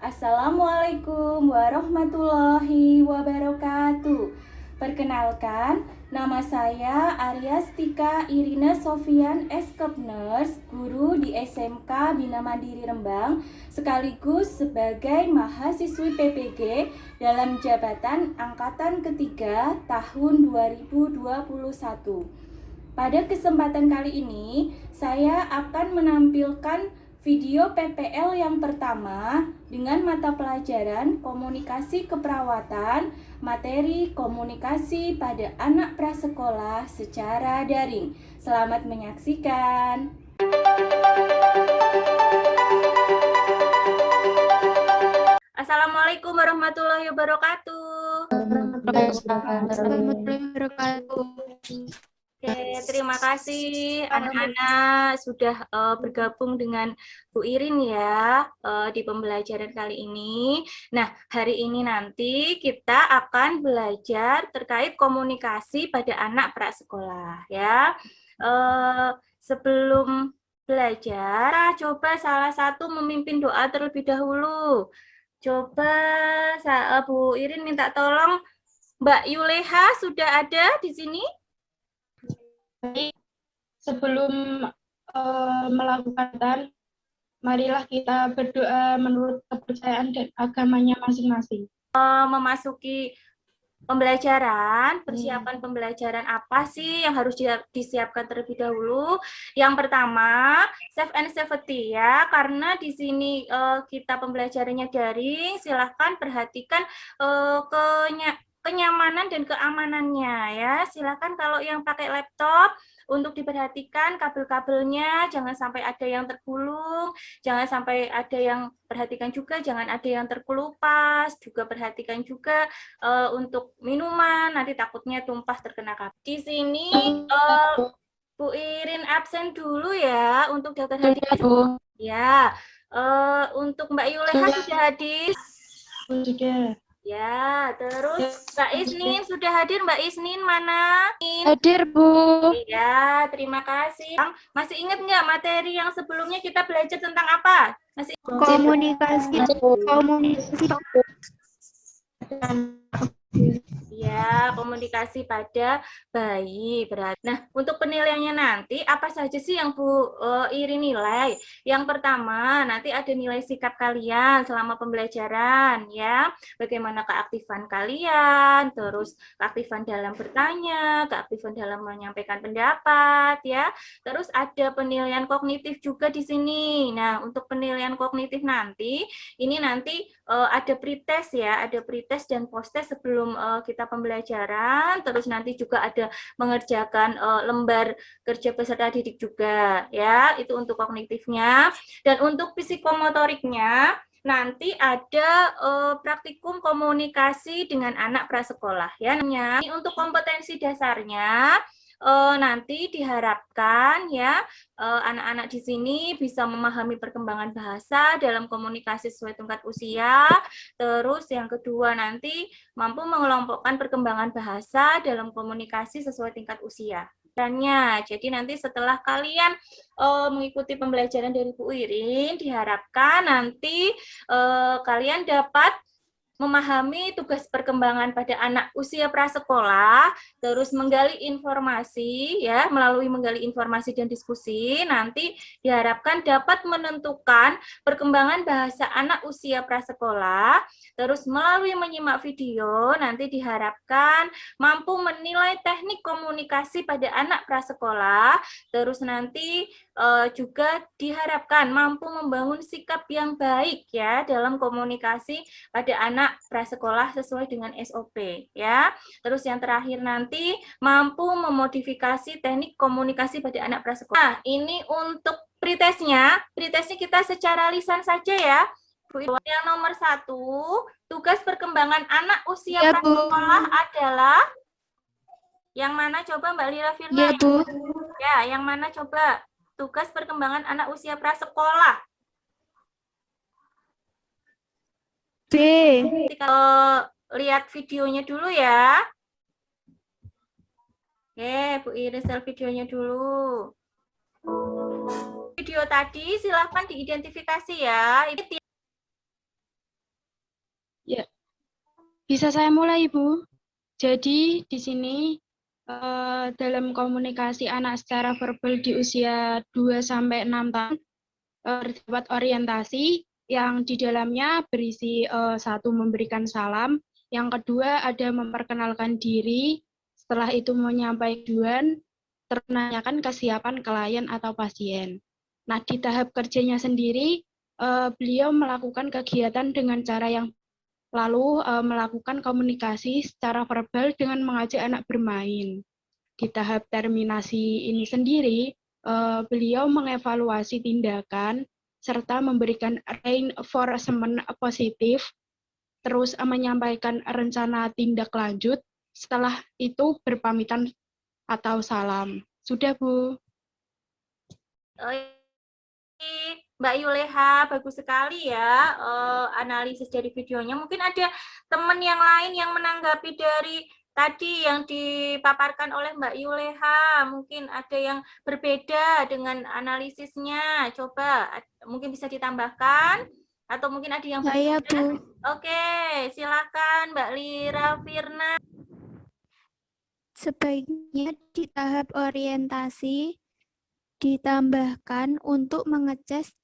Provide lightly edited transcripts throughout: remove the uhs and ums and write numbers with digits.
Assalamualaikum warahmatullahi wabarakatuh. Perkenalkan, nama saya Aryastika Irina Sofian Eskepners, guru di SMK Bina Mandiri Rembang, sekaligus sebagai mahasiswi PPG dalam jabatan Angkatan Ketiga tahun 2021. Pada kesempatan kali ini, saya akan menampilkan video PPL yang pertama dengan mata pelajaran komunikasi keperawatan, materi komunikasi pada anak prasekolah secara daring. Selamat menyaksikan. Assalamualaikum warahmatullahi wabarakatuh. Warahmatullahi wabarakatuh. Oke, terima kasih anak-anak sudah bergabung dengan Bu Irin ya di pembelajaran kali ini. Nah, hari ini nanti kita akan belajar terkait komunikasi pada anak prasekolah ya. Sebelum belajar, coba salah satu memimpin doa terlebih dahulu. Coba Bu Irin minta tolong Mbak Yuleha sudah ada di sini? Sebelum melakukan, marilah kita berdoa menurut kepercayaan dan agamanya masing-masing. Memasuki pembelajaran, persiapan pembelajaran apa sih yang harus disiapkan terlebih dahulu? Yang pertama, safe and safety ya, karena di sini kita pembelajarannya daring, silahkan perhatikan kenyamanan dan keamanannya ya. Silahkan kalau yang pakai laptop untuk diperhatikan kabel-kabelnya, jangan sampai ada yang tergulung, jangan sampai ada yang perhatikan juga, jangan ada yang terkelupas, juga perhatikan juga untuk minuman, nanti takutnya tumpah terkena kabel. Di sini Bu Irin absen dulu ya untuk daftar hadir. Ya, untuk Mbak Yuleha sudah hadir. Sudah. Ya, terus Mbak Isnin sudah hadir. Mbak Isnin mana? Hadir, Bu. Ya, terima kasih. Masih ingat nggak materi yang sebelumnya kita belajar tentang apa? Masih Komunikasi. ya, komunikasi pada bayi berarti. Nah, untuk penilaiannya nanti apa saja sih yang Bu Iri nilai? Yang pertama, nanti ada nilai sikap kalian selama pembelajaran ya. Bagaimana keaktifan kalian, terus keaktifan dalam bertanya, keaktifan dalam menyampaikan pendapat ya. Terus ada penilaian kognitif juga di sini. Nah, untuk penilaian kognitif nanti ini nanti ada pretest ya, ada pretest dan posttest sebelum kita pembelajaran, terus nanti juga ada mengerjakan lembar kerja peserta didik juga ya, itu untuk kognitifnya. Dan untuk psikomotoriknya nanti ada praktikum komunikasi dengan anak prasekolah ya. Ini untuk kompetensi dasarnya nanti diharapkan ya anak-anak di sini bisa memahami perkembangan bahasa dalam komunikasi sesuai tingkat usia. Terus yang kedua nanti mampu mengelompokkan perkembangan bahasa dalam komunikasi sesuai tingkat usia. Jadi nanti setelah kalian mengikuti pembelajaran dari Bu Irin, diharapkan nanti kalian dapat memahami tugas perkembangan pada anak usia prasekolah, terus menggali informasi ya, melalui menggali informasi dan diskusi, nanti diharapkan dapat menentukan perkembangan bahasa anak usia prasekolah, terus melalui menyimak video, nanti diharapkan mampu menilai teknik komunikasi pada anak prasekolah, terus nanti juga diharapkan mampu membangun sikap yang baik ya dalam komunikasi pada anak prasekolah sesuai dengan SOP ya. Terus yang terakhir nanti mampu memodifikasi teknik komunikasi pada anak prasekolah. Nah, ini untuk pretestnya kita secara lisan saja ya. Yang nomor 1, tugas perkembangan anak usia prasekolah adalah yang mana coba Mbak Lila Firna? Ya, Bu. Ya, yang mana coba? Tugas perkembangan anak usia prasekolah. B. Kalau lihat videonya dulu ya. Oke, Bu Iris videonya dulu. Video tadi silahkan diidentifikasi ya. Ini Bisa saya mulai, Ibu? Jadi di sini dalam komunikasi anak secara verbal di usia 2 sampai 6 tahun terdapat orientasi yang di dalamnya berisi satu memberikan salam, yang kedua ada memperkenalkan diri, setelah itu menyampaikan tujuan, menanyakan kesiapan klien atau pasien. Nah, di tahap kerjanya sendiri, beliau melakukan kegiatan dengan cara yang lalu melakukan komunikasi secara verbal dengan mengajak anak bermain. Di tahap terminasi ini sendiri, beliau mengevaluasi tindakan serta memberikan reinforcement positif, terus menyampaikan rencana tindak lanjut, setelah itu berpamitan atau salam. Sudah, Bu. Mbak Yuleha, bagus sekali ya analisis dari videonya. Mungkin ada teman yang lain yang menanggapi dari tadi yang dipaparkan oleh Mbak Yuleha. Mungkin ada yang berbeda dengan analisisnya. Coba, mungkin bisa ditambahkan. Atau mungkin ada yang Saya, berbeda. Bu. Oke, silakan Mbak Lira Firna. Sebaiknya di tahap orientasi ditambahkan untuk mengecek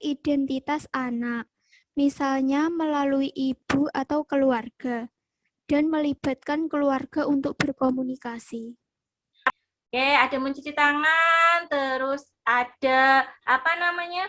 identitas anak, misalnya melalui ibu atau keluarga, dan melibatkan keluarga untuk berkomunikasi. Oke, ada mencuci tangan, terus ada apa namanya?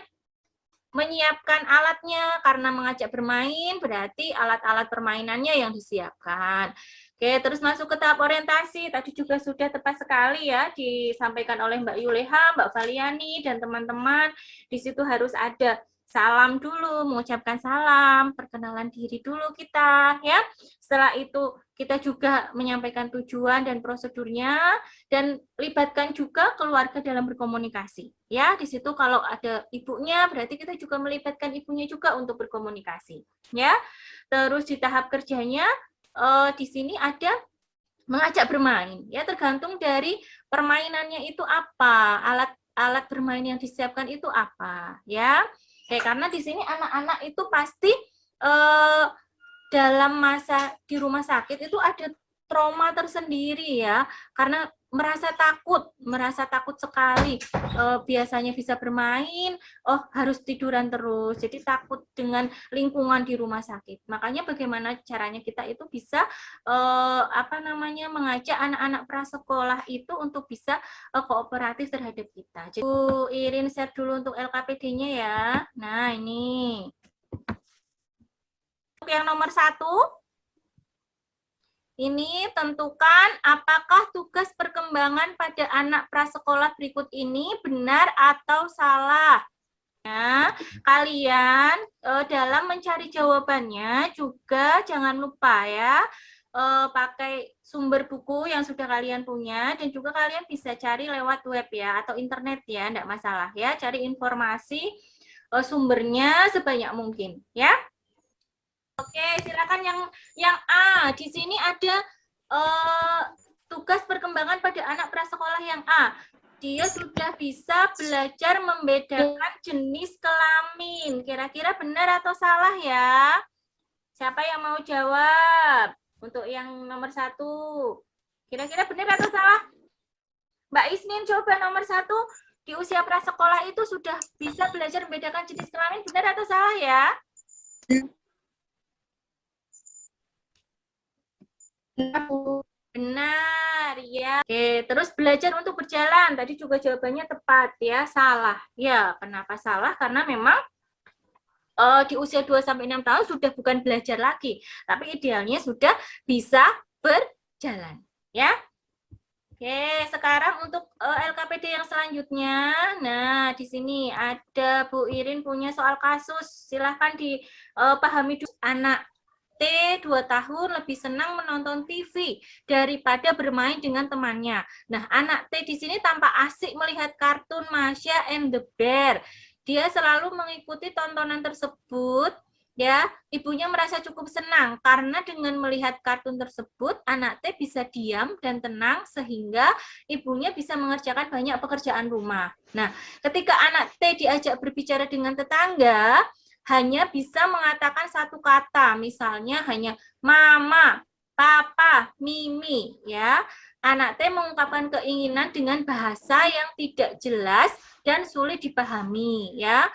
Menyiapkan alatnya, karena mengajak bermain berarti alat-alat permainannya yang disiapkan. Oke, terus masuk ke tahap orientasi. Tadi juga sudah tepat sekali ya disampaikan oleh Mbak Yuleha, Mbak Valiani, dan teman-teman. Di situ harus ada salam dulu, mengucapkan salam, perkenalan diri dulu kita ya. Setelah itu kita juga menyampaikan tujuan dan prosedurnya, dan libatkan juga keluarga dalam berkomunikasi. Ya, di situ kalau ada ibunya berarti kita juga melibatkan ibunya juga untuk berkomunikasi. Ya, terus di tahap kerjanya di sini ada mengajak bermain. Ya, tergantung dari permainannya itu apa, alat bermain yang disiapkan itu apa. Ya, karena di sini anak-anak itu pasti dalam masa di rumah sakit itu ada trauma tersendiri ya, karena merasa takut sekali. Biasanya bisa bermain, harus tiduran terus, jadi takut dengan lingkungan di rumah sakit. Makanya bagaimana caranya kita itu bisa mengajak anak-anak prasekolah itu untuk bisa kooperatif terhadap kita. Jadi Bu Irin share dulu untuk LKPD-nya ya. Nah ini yang nomor 1, ini tentukan apakah tugas perkembangan pada anak prasekolah berikut ini benar atau salah. Nah, kalian dalam mencari jawabannya juga jangan lupa ya, pakai sumber buku yang sudah kalian punya, dan juga kalian bisa cari lewat web ya atau internet ya, enggak masalah ya, cari informasi sumbernya sebanyak mungkin ya. Oke, silakan yang A. Di sini ada tugas perkembangan pada anak prasekolah yang A. Dia sudah bisa belajar membedakan jenis kelamin. Kira-kira benar atau salah ya? Siapa yang mau jawab? Untuk yang nomor 1. Kira-kira benar atau salah? Mbak Isnin, coba nomor 1. Di usia prasekolah itu sudah bisa belajar membedakan jenis kelamin. Benar atau salah ya? Benar ya. Oke, terus belajar untuk berjalan. Tadi juga jawabannya tepat ya, salah. Ya, kenapa salah? Karena memang di usia 2-6 tahun sudah bukan belajar lagi, tapi idealnya sudah bisa berjalan ya. Oke, sekarang untuk LKPD yang selanjutnya. Nah, di sini ada Bu Irin punya soal kasus. Silahkan dipahami dulu. Anak T 2 tahun lebih senang menonton TV daripada bermain dengan temannya. Nah, anak T di sini tampak asik melihat kartun Masha and the Bear. Dia selalu mengikuti tontonan tersebut. Ya, ibunya merasa cukup senang karena dengan melihat kartun tersebut, anak T bisa diam dan tenang sehingga ibunya bisa mengerjakan banyak pekerjaan rumah. Nah, ketika anak T diajak berbicara dengan tetangga, hanya bisa mengatakan satu kata, misalnya hanya mama, papa, mimi, ya. Anak T mengungkapkan keinginan dengan bahasa yang tidak jelas dan sulit dipahami, ya.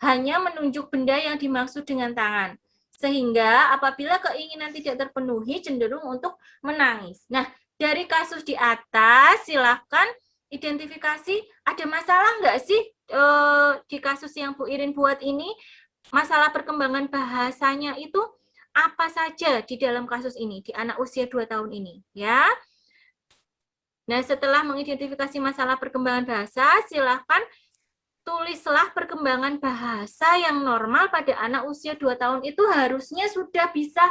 Hanya menunjuk benda yang dimaksud dengan tangan. Sehingga apabila keinginan tidak terpenuhi, cenderung untuk menangis. Nah, dari kasus di atas, silakan identifikasi ada masalah nggak sih di kasus yang Bu Irin buat ini? Masalah perkembangan bahasanya itu apa saja di dalam kasus ini, di anak usia 2 tahun ini, ya. Nah, setelah mengidentifikasi masalah perkembangan bahasa, silakan tulislah perkembangan bahasa yang normal pada anak usia 2 tahun itu harusnya sudah bisa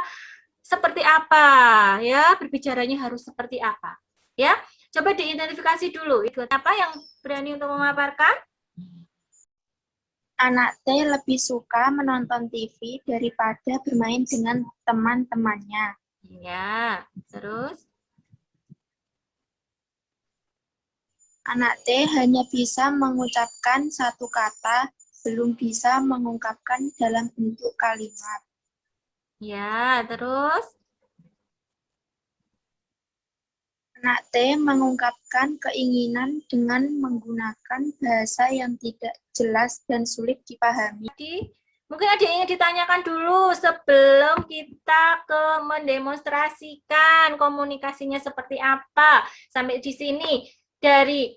seperti apa, ya, berbicaranya harus seperti apa, ya. Coba diidentifikasi dulu, itu apa yang berani untuk memaparkan? Anak T lebih suka menonton TV daripada bermain dengan teman-temannya. Ya, terus? Anak T hanya bisa mengucapkan satu kata, belum bisa mengungkapkan dalam bentuk kalimat. Ya, terus? Anak T mengungkapkan keinginan dengan menggunakan bahasa yang tidak jelas dan sulit dipahami. Jadi, mungkin ada yang ingin ditanyakan dulu sebelum kita ke mendemonstrasikan komunikasinya seperti apa. Sampai di sini, dari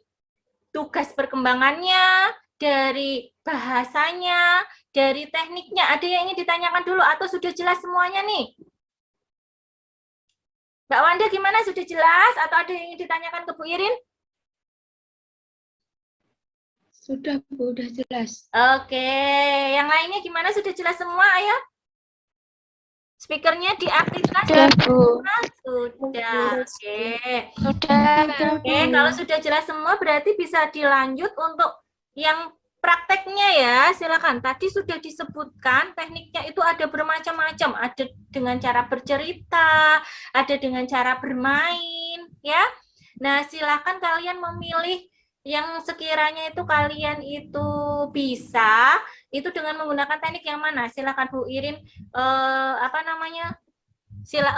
tugas perkembangannya, dari bahasanya, dari tekniknya, ada yang ingin ditanyakan dulu atau sudah jelas semuanya nih? Mbak Wanda gimana, sudah jelas atau ada yang ingin ditanyakan ke Bu Irin? Sudah, Bu, udah jelas. Oke, yang lainnya gimana, sudah jelas semua, ayo? Speakernya diaktifkan? Sudah, Bu. Sudah, oke. Sudah. Oke, kalau sudah jelas semua berarti bisa dilanjut untuk yang prakteknya ya, silakan. Tadi sudah disebutkan tekniknya itu ada bermacam-macam, ada dengan cara bercerita, ada dengan cara bermain, ya. Nah, silakan kalian memilih yang sekiranya itu kalian itu bisa, itu dengan menggunakan teknik yang mana? Silakan Bu Irin,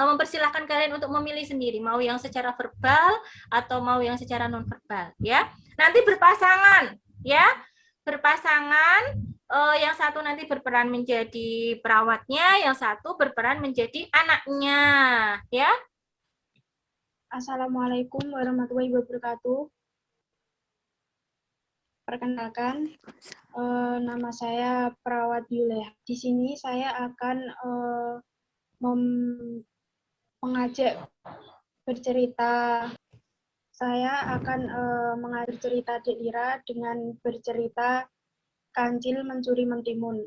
mempersilahkan kalian untuk memilih sendiri, mau yang secara verbal atau mau yang secara non verbal, ya. Nanti berpasangan, ya. Berpasangan, yang satu nanti berperan menjadi perawatnya, yang satu berperan menjadi anaknya, ya. Assalamualaikum warahmatullahi wabarakatuh. Perkenalkan, nama saya Perawat Yulia. Di sini saya akan mengajak bercerita. Saya akan mengajak cerita Dek Ira dengan bercerita Kancil Mencuri Mentimun.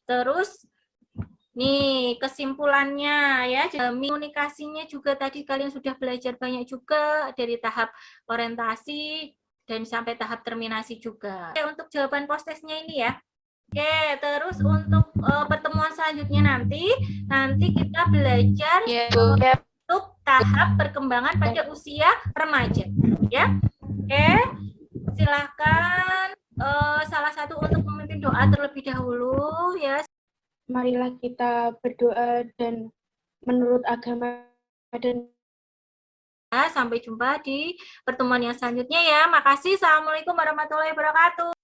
Terus nih kesimpulannya ya, komunikasinya juga tadi kalian sudah belajar banyak juga dari tahap orientasi dan sampai tahap terminasi juga. Oke, untuk jawaban post-testnya ini ya. Oke, terus untuk pertemuan selanjutnya nanti kita belajar untuk tahap perkembangan pada usia remaja, ya. Oke, silakan salah satu untuk memimpin doa terlebih dahulu, ya. Marilah kita berdoa dan menurut agama dan sampai jumpa di pertemuan yang selanjutnya ya. Makasih. Assalamualaikum warahmatullahi wabarakatuh.